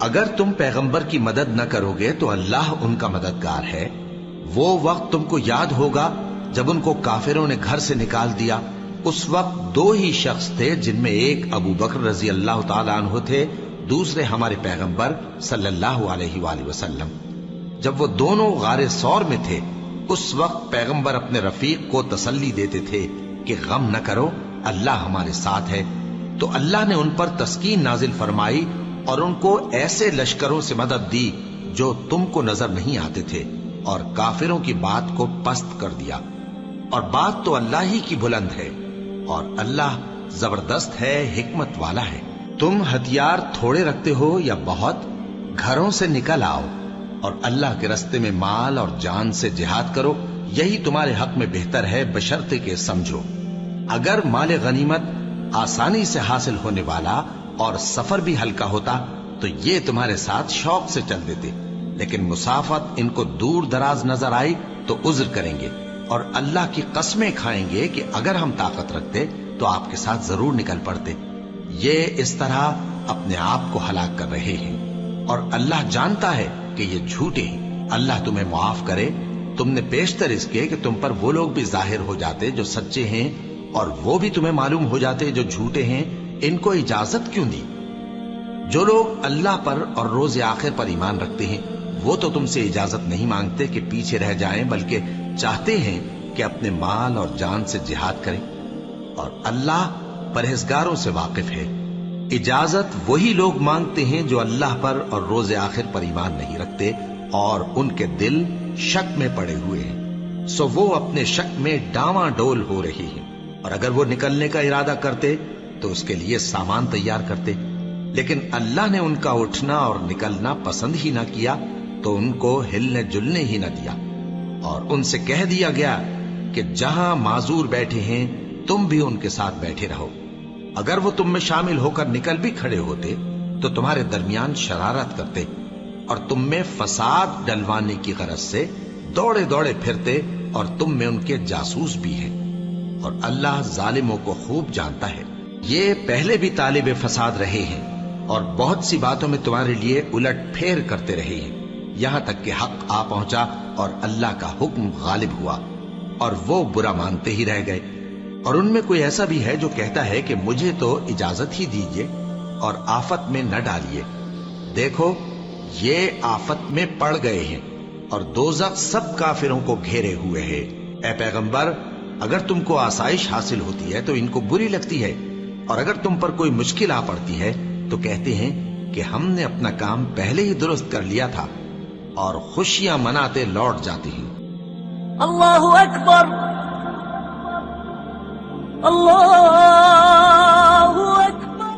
اگر تم پیغمبر کی مدد نہ کرو گے تو اللہ ان کا مددگار ہے۔ وہ وقت تم کو یاد ہوگا جب ان کو کافروں نے گھر سے نکال دیا۔ اس وقت دو ہی شخص تھے، جن میں ایک ابو بکر رضی اللہ تعالی عنہ تھے، دوسرے ہمارے پیغمبر صلی اللہ علیہ وآلہ وسلم۔ جب وہ دونوں غار ثور میں تھے، اس وقت پیغمبر اپنے رفیق کو تسلی دیتے تھے کہ غم نہ کرو، اللہ ہمارے ساتھ ہے۔ تو اللہ نے ان پر تسکین نازل فرمائی اور ان کو ایسے لشکروں سے مدد دی جو تم کو نظر نہیں آتے تھے، اور کافروں کی بات کو پست کر دیا۔ اور بات تو اللہ ہی کی بلند ہے، اور اللہ زبردست ہے، حکمت والا ہے۔ تم ہتھیار تھوڑے رکھتے ہو یا بہت، گھروں سے نکل آؤ اور اللہ کے رستے میں مال اور جان سے جہاد کرو، یہی تمہارے حق میں بہتر ہے، بشرطے کہ سمجھو۔ اگر مال غنیمت آسانی سے حاصل ہونے والا اور سفر بھی ہلکا ہوتا تو یہ تمہارے ساتھ شوق سے چل دیتے، لیکن مسافت ان کو دور دراز نظر آئی تو عذر کریں گے، اور اللہ کی قسمیں کھائیں گے کہ اگر ہم طاقت رکھتے تو آپ کے ساتھ ضرور نکل پڑتے۔ یہ اس طرح اپنے آپ کو ہلاک کر رہے ہیں، اور اللہ جانتا ہے کہ یہ جھوٹے ہیں۔ اللہ تمہیں معاف کرے، تم نے پیشتر اس کے کہ تم پر وہ لوگ بھی ظاہر ہو جاتے جو سچے ہیں، اور وہ بھی تمہیں معلوم ہو جاتے جو جھوٹے ہیں۔ ان کو اجازت کیوں دی؟ جو لوگ اللہ پر اور روز آخر پر ایمان رکھتے ہیں وہ تو تم سے اجازت نہیں مانگتے کہ پیچھے رہ جائیں، بلکہ چاہتے ہیں کہ اپنے مال اور جان سے جہاد کریں، اور اللہ پرہیزگاروں سے واقف ہے۔ اجازت وہی لوگ مانگتے ہیں جو اللہ پر اور روز آخر پر ایمان نہیں رکھتے اور ان کے دل شک میں پڑے ہوئے ہیں، سو وہ اپنے شک میں ڈاواں ڈول ہو رہی ہیں۔ اور اگر وہ نکلنے کا ارادہ کرتے تو اس کے لیے سامان تیار کرتے، لیکن اللہ نے ان کا اٹھنا اور نکلنا پسند ہی نہ کیا تو ان کو ہلنے جلنے ہی نہ دیا، اور ان سے کہہ دیا گیا کہ جہاں معذور بیٹھے ہیں تم بھی ان کے ساتھ بیٹھے رہو۔ اگر وہ تم میں شامل ہو کر نکل بھی کھڑے ہوتے تو تمہارے درمیان شرارت کرتے اور تم میں فساد ڈلوانے کی غرض سے دوڑے دوڑے پھرتے، اور تم میں ان کے جاسوس بھی ہیں، اور اللہ ظالموں کو خوب جانتا ہے۔ یہ پہلے بھی طالب فساد رہے ہیں اور بہت سی باتوں میں تمہارے لیے الٹ پھیر کرتے رہے ہیں، یہاں تک کہ حق آ پہنچا اور اللہ کا حکم غالب ہوا، اور وہ برا مانتے ہی رہ گئے۔ اور ان میں کوئی ایسا بھی ہے جو کہتا ہے کہ مجھے تو اجازت ہی دیجیے اور آفت میں نہ ڈالیے۔ دیکھو یہ آفت میں پڑ گئے ہیں، اور دوزخ سب کافروں کو گھیرے ہوئے ہے۔ اے پیغمبر، اگر تم کو آسائش حاصل ہوتی ہے تو ان کو بری لگتی ہے، اور اگر تم پر کوئی مشکل آ پڑتی ہے تو کہتے ہیں کہ ہم نے اپنا کام پہلے ہی درست کر لیا تھا، اور خوشیاں مناتے لوٹ جاتے ہیں۔ اللہ اکبر، اللہ